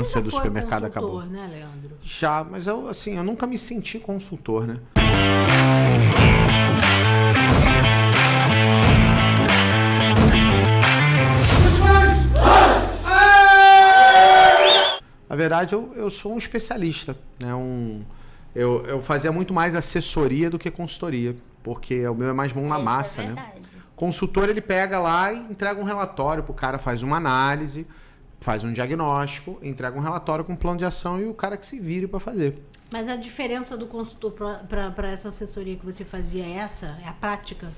ânsia do supermercado acabou. Você já foi consultor, né, Leandro? Já, mas eu nunca me senti consultor, né? Na verdade, eu sou um especialista, né? Eu fazia muito mais assessoria do que consultoria, porque o meu é mais mão na massa, né? Consultor, ele pega lá e entrega um relatório pro cara, faz uma análise, faz um diagnóstico, entrega um relatório com um plano de ação e o cara que se vire para fazer. Mas a diferença do consultor para essa assessoria que você fazia é essa? É a prática?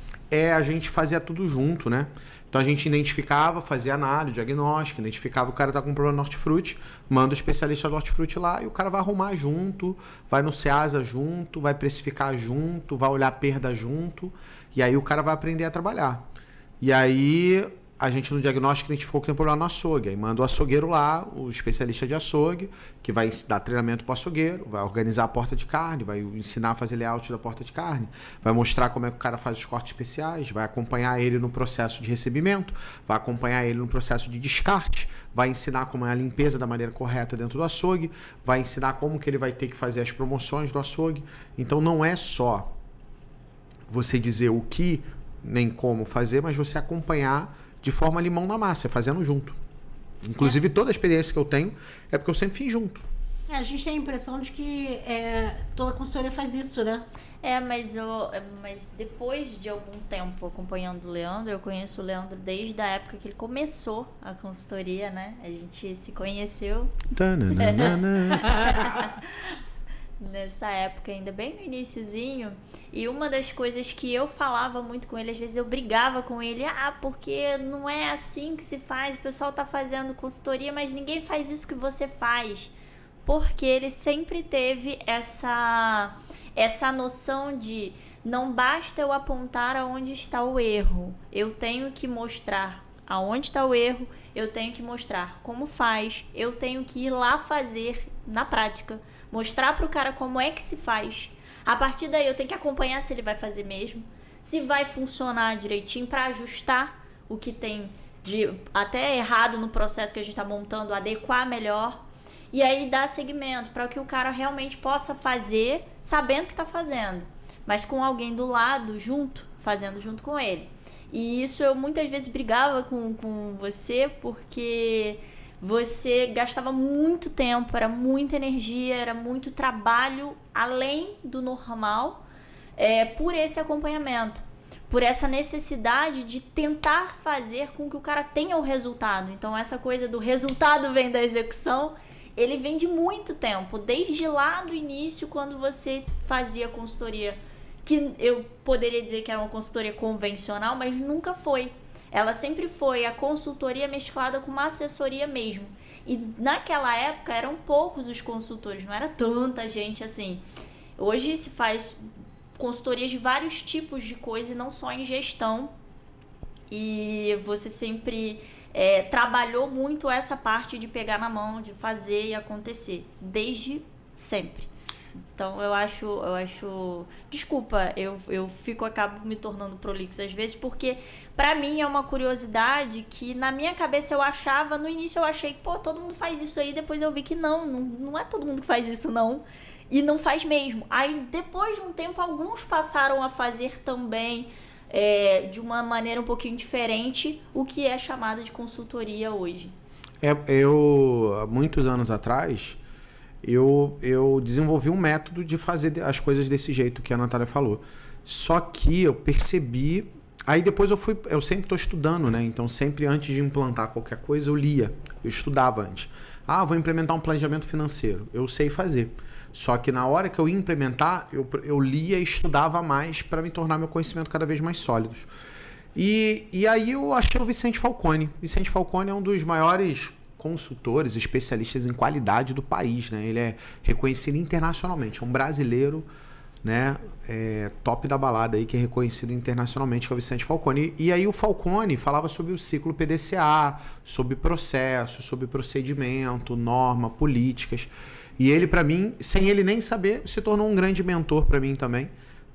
A gente fazia tudo junto, né? Então a gente identificava, fazia análise, diagnóstico, identificava o cara tá com um problema no hortifruti, manda o especialista do hortifruti lá e o cara vai arrumar junto, vai no Ceasa junto, vai precificar junto, vai olhar a perda junto, e aí o cara vai aprender a trabalhar. E aí a gente no diagnóstico identificou que tem problema no açougue, aí manda o açougueiro lá, o especialista de açougue, que vai dar treinamento para o açougueiro, vai organizar a porta de carne, vai ensinar a fazer layout da porta de carne, vai mostrar como é que o cara faz os cortes especiais, vai acompanhar ele no processo de recebimento, vai acompanhar ele no processo de descarte, vai ensinar como é a limpeza da maneira correta dentro do açougue, vai ensinar como que ele vai ter que fazer as promoções do açougue. Então não é só você dizer o que nem como fazer, mas você acompanhar de forma limão na massa, fazendo junto. Inclusive, toda a experiência que eu tenho é porque eu sempre fiz junto. A gente tem a impressão de que toda consultoria faz isso, né? Mas depois de algum tempo acompanhando o Leandro, eu conheço o Leandro desde a época que ele começou a consultoria, né? A gente se conheceu nessa época, ainda bem no iniciozinho, e uma das coisas que eu falava muito com ele, às vezes eu brigava com ele, porque não é assim que se faz, o pessoal tá fazendo consultoria, mas ninguém faz isso que você faz, porque ele sempre teve essa noção de não basta eu apontar aonde está o erro, eu tenho que mostrar aonde está o erro, eu tenho que mostrar como faz, eu tenho que ir lá fazer na prática, mostrar pro cara como é que se faz. A partir daí eu tenho que acompanhar se ele vai fazer mesmo, se vai funcionar direitinho para ajustar o que tem de até errado no processo que a gente está montando, adequar melhor e aí dar seguimento para que o cara realmente possa fazer sabendo que está fazendo, mas com alguém do lado junto, fazendo junto com ele. E isso eu muitas vezes brigava com você porque você gastava muito tempo, era muita energia, era muito trabalho além do normal, por esse acompanhamento, por essa necessidade de tentar fazer com que o cara tenha o resultado. Então essa coisa do resultado vem da execução, ele vem de muito tempo, desde lá do início, quando você fazia consultoria, que eu poderia dizer que era uma consultoria convencional, mas nunca foi. Ela sempre foi a consultoria mesclada com uma assessoria mesmo. E naquela época eram poucos os consultores, não era tanta gente assim. Hoje se faz consultorias de vários tipos de coisa e não só em gestão. E você sempre trabalhou muito essa parte de pegar na mão, de fazer e acontecer, desde sempre. Então eu acho desculpa, eu acabo me tornando prolixa às vezes, porque pra mim é uma curiosidade que na minha cabeça eu achava, no início eu achei que todo mundo faz isso aí, depois eu vi que não é todo mundo que faz isso não, e não faz mesmo. Aí depois de um tempo alguns passaram a fazer também de uma maneira um pouquinho diferente o que é chamado de consultoria hoje. Eu, há muitos anos atrás, eu desenvolvi um método de fazer as coisas desse jeito que a Natália falou. Só que eu percebi... Aí depois eu sempre estou estudando, né? Então sempre antes de implantar qualquer coisa eu lia, eu estudava antes. Vou implementar um planejamento financeiro. Eu sei fazer. Só que na hora que eu ia implementar, eu lia e estudava mais para me tornar meu conhecimento cada vez mais sólido. E aí eu achei o Vicente Falcone. Vicente Falcone é um dos maiores consultores, especialistas em qualidade do país, né? Ele é reconhecido internacionalmente, é um brasileiro, né? Top da balada aí, que é reconhecido internacionalmente, que é o Vicente Falcone. E aí o Falcone falava sobre o ciclo PDCA, sobre processo, sobre procedimento, norma, políticas. E ele, para mim, sem ele nem saber, se tornou um grande mentor para mim também,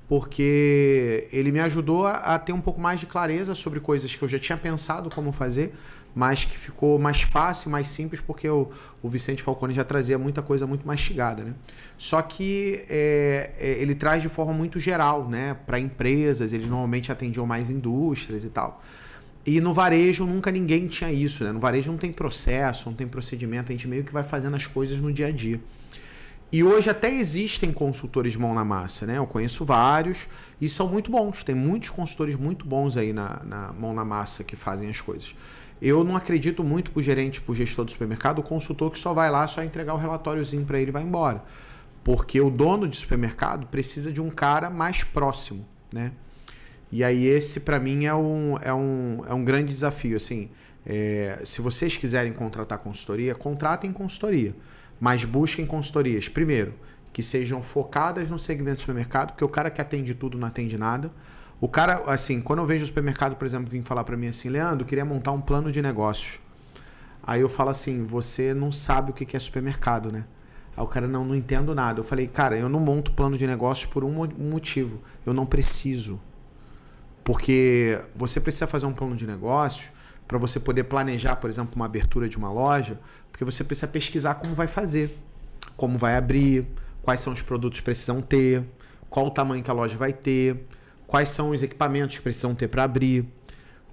porque ele me ajudou a ter um pouco mais de clareza sobre coisas que eu já tinha pensado como fazer, mas que ficou mais fácil, mais simples, porque o Vicente Falcone já trazia muita coisa muito mastigada, né? Só que ele traz de forma muito geral, né? Para empresas, eles normalmente atendiam mais indústrias e tal. E no varejo nunca ninguém tinha isso, né? No varejo não tem processo, não tem procedimento, a gente meio que vai fazendo as coisas no dia a dia. E hoje até existem consultores de mão na massa, né? Eu conheço vários e são muito bons. Tem muitos consultores muito bons aí na mão na massa que fazem as coisas. Eu não acredito muito pro gerente, pro gestor do supermercado, o consultor que só vai lá, só entregar o relatóriozinho para ele e vai embora. Porque o dono de supermercado precisa de um cara mais próximo, né? E aí esse para mim é um grande desafio. Assim, se vocês quiserem contratar consultoria, contratem consultoria. Mas busquem consultorias, primeiro, que sejam focadas no segmento do supermercado, porque o cara que atende tudo não atende nada. O cara, assim, quando eu vejo o supermercado, por exemplo, vir falar para mim assim, Leandro, eu queria montar um plano de negócios. Aí eu falo assim, você não sabe o que é supermercado, né? Aí o cara, não entendo nada. Eu falei, cara, eu não monto plano de negócios por um motivo. Eu não preciso. Porque você precisa fazer um plano de negócios para você poder planejar, por exemplo, uma abertura de uma loja, porque você precisa pesquisar como vai fazer, como vai abrir, quais são os produtos que precisam ter, qual o tamanho que a loja vai ter, quais são os equipamentos que precisam ter para abrir,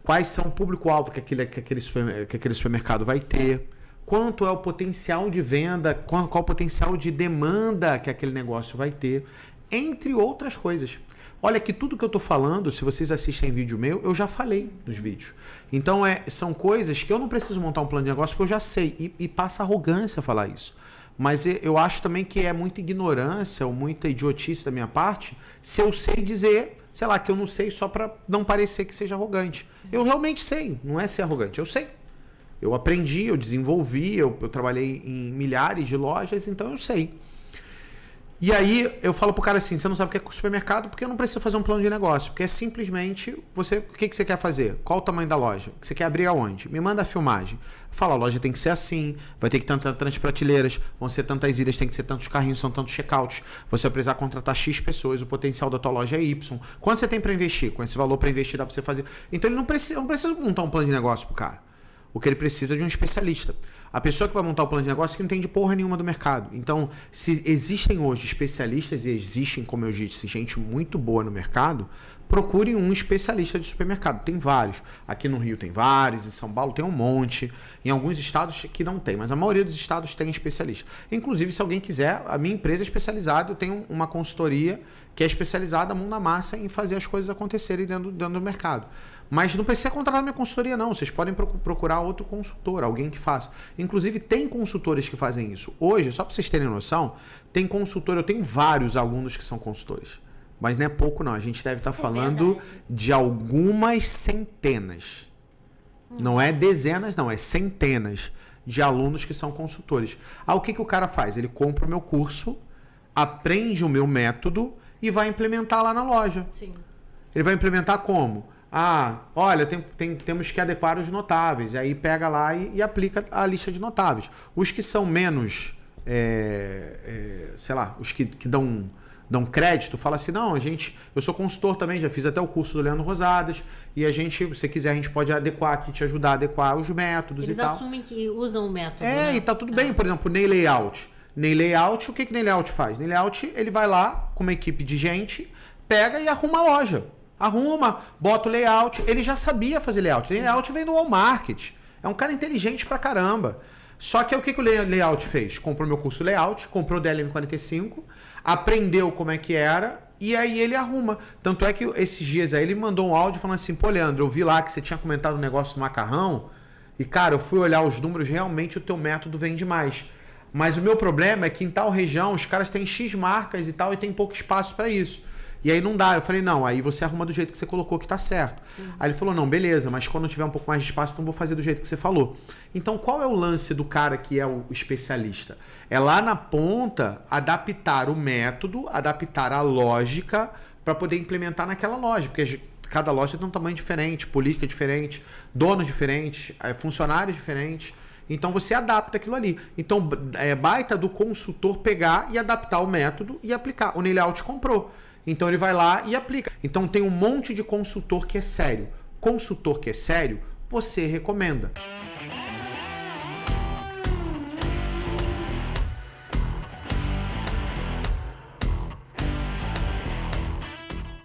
quais são o público-alvo que aquele supermercado vai ter, quanto é o potencial de venda, qual o potencial de demanda que aquele negócio vai ter, entre outras coisas. Olha que tudo que eu estou falando, se vocês assistem vídeo meu, eu já falei nos vídeos. Então, são coisas que eu não preciso montar um plano de negócio, porque eu já sei. E passa arrogância falar isso. Mas eu acho também que é muita ignorância ou muita idiotice da minha parte se eu sei dizer, sei lá, que eu não sei só para não parecer que seja arrogante. Eu realmente sei, não é ser arrogante, eu sei. Eu aprendi, eu desenvolvi, eu trabalhei em milhares de lojas, então eu sei. E aí eu falo pro cara assim, você não sabe o que é supermercado porque eu não preciso fazer um plano de negócio, porque é simplesmente o que você quer fazer? Qual o tamanho da loja? Você quer abrir aonde? Me manda a filmagem. Fala, a loja tem que ser assim, vai ter que ter tantas prateleiras, vão ser tantas ilhas, tem que ser tantos carrinhos, são tantos checkouts, você vai precisar contratar X pessoas, o potencial da tua loja é Y. Quanto você tem para investir? Com esse valor para investir dá para você fazer. Então ele não precisa montar um plano de negócio pro cara. O que ele precisa é de um especialista. A pessoa que vai montar o plano de negócio que não entende porra nenhuma do mercado. Então, se existem hoje especialistas e existem, como eu disse, gente muito boa no mercado, procure um especialista de supermercado. Tem vários. Aqui no Rio tem vários, em São Paulo tem um monte. Em alguns estados que não tem, mas a maioria dos estados tem especialista. Inclusive, se alguém quiser, a minha empresa é especializada, eu tenho uma consultoria que é especializada, mão na massa, em fazer as coisas acontecerem dentro do mercado. Mas não precisa contratar minha consultoria, não. Vocês podem procurar outro consultor, alguém que faça. Inclusive, tem consultores que fazem isso. Hoje, só para vocês terem noção, tem consultor, eu tenho vários alunos que são consultores. Mas não é pouco, não. A gente deve estar falando de algumas centenas. Não é dezenas, não. É centenas de alunos que são consultores. Aí o que o cara faz? Ele compra o meu curso, aprende o meu método e vai implementar lá na loja. Sim. Ele vai implementar como? Olha, temos que adequar os notáveis. E aí pega lá e aplica a lista de notáveis. Os que são menos, sei lá, os que dão crédito, fala assim, não, eu sou consultor também, já fiz até o curso do Leandro Rosadas, e se você quiser, a gente pode adequar aqui, te ajudar a adequar os métodos e tal. Eles assumem que usam o método, né? E tá tudo bem. Por exemplo, Ney Layout. Ney Layout, o que Ney Layout faz? Ney Layout, ele vai lá com uma equipe de gente, pega e arruma a loja. Arruma, bota o layout. Ele já sabia fazer layout. Layout vem do Walmart. É um cara inteligente pra caramba. Só que o que o layout fez? Comprou meu curso layout, comprou o DLM45, aprendeu como é que era e aí ele arruma. Tanto é que esses dias aí ele mandou um áudio falando assim, pô, Leandro, eu vi lá que você tinha comentado um negócio do macarrão e, cara, eu fui olhar os números, realmente o teu método vende mais. Mas o meu problema é que em tal região os caras têm X marcas e tal e tem pouco espaço pra isso. E aí não dá. Eu falei, não, aí você arruma do jeito que você colocou que tá certo. Sim. Aí ele falou, não, beleza, mas quando tiver um pouco mais de espaço, então vou fazer do jeito que você falou. Então qual é o lance do cara que é o especialista? É lá na ponta adaptar o método, adaptar a lógica para poder implementar naquela loja, porque cada loja tem um tamanho diferente, política diferente, donos diferentes, funcionários diferentes. Então você adapta aquilo ali. Então é baita do consultor pegar e adaptar o método e aplicar. O Ney Layout comprou. Então ele vai lá e aplica. Então tem um monte de consultor que é sério. Consultor que é sério, você recomenda.